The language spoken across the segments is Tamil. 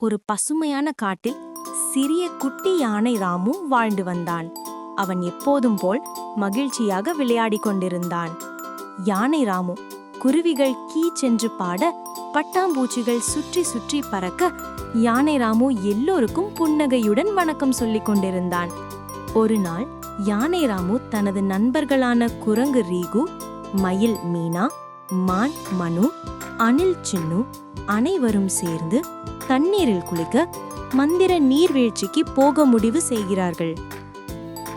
ஒரு பசுமையான காட்டில் சிறிய குட்டி யானை ராமு வாழ்ந்து வந்தான். அவன் எப்போதும் போல் மகிழ்ச்சியாக விளையாடிக் கொண்டிருந்தான். யானை ராமு குருவிகள் கீச்சென்று பாட, பட்டாம்பூச்சிகள் சுற்றி சுற்றி பறக்க, யானை ராமு எல்லோருக்கும் புன்னகையுடன் வணக்கம் சொல்லிக் கொண்டிருந்தான். ஒரு நாள் யானை ராமு தனது நண்பர்களான குரங்கு ரீகு, மயில் மீனா, மான் மனு, அணில் சின்னு அனைவரும் சேர்ந்து தண்ணீரில் குளிக்க மந்திர நீர்வீழ்ச்சிக்கு போக முடிவு செய்கிறார்கள்.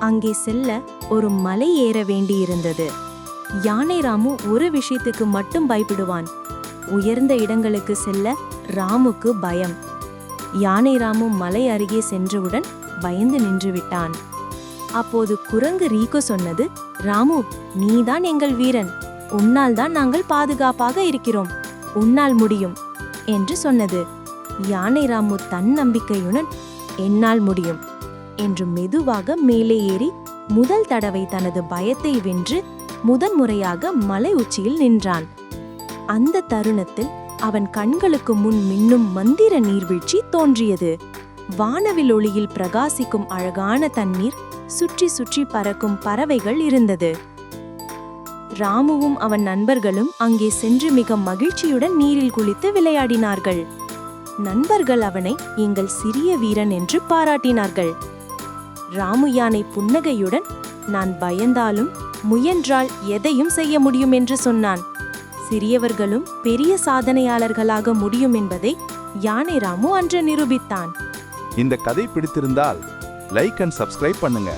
அங்கே செல்ல ஒரு மலை ஏற வேண்டியிருந்தது. யானை ராமு ஒரு விஷயத்துக்கு மட்டும் பயப்படுவான். உயர்ந்த இடங்களுக்கு செல்ல ராமுக்கு பயம். யானை ராமு மலை அருகே சென்றவுடன் பயந்து நின்று விட்டான். அப்போது குரங்கு ரீகோ சொன்னது, ராமு, நீதான் எங்கள் வீரன், உன்னால் தான் நாங்கள் பாதுகாப்பாக இருக்கிறோம், உன்னால் முடியும் என்று சொன்னது. யானை ராமு தன்னம்பிக்கையுடன் என்னால் முடியும் என்று மெதுவாக மேலே ஏறி முதல் தடவை தனது பயத்தை வென்று முதன்முறையாக மலை உச்சியில் நின்றான். அந்த தருணத்தில் அவன் கண்களுக்கு முன் மின்னும் மந்திர நீர்வீழ்ச்சி தோன்றியது. வானவில் ஒளியில் பிரகாசிக்கும் அழகான தண்ணீர், சுற்றி சுற்றி பறக்கும் பறவைகள் இருந்தது. ராமுவும் அவன் நண்பர்களும் அங்கே சென்று மிக மகிழ்ச்சியுடன் நீரில் குளித்து விளையாடினார்கள். நண்பர்கள் அவனை எங்கள் சிறிய வீரன் என்று பாராட்டினார்கள். ராமு யானை புன்னகையுடன், நான் பயந்தாலும் முயன்றால் எதையும் செய்ய முடியும் என்று சொன்னான். சிறியவர்களும் பெரிய சாதனையாளர்களாக முடியும் என்பதை யானை ராமு அன்று நிரூபித்தான். இந்த கதை பிடித்திருந்தால் லைக் அண்ட் சப்ஸ்கிரைப் பண்ணுங்க.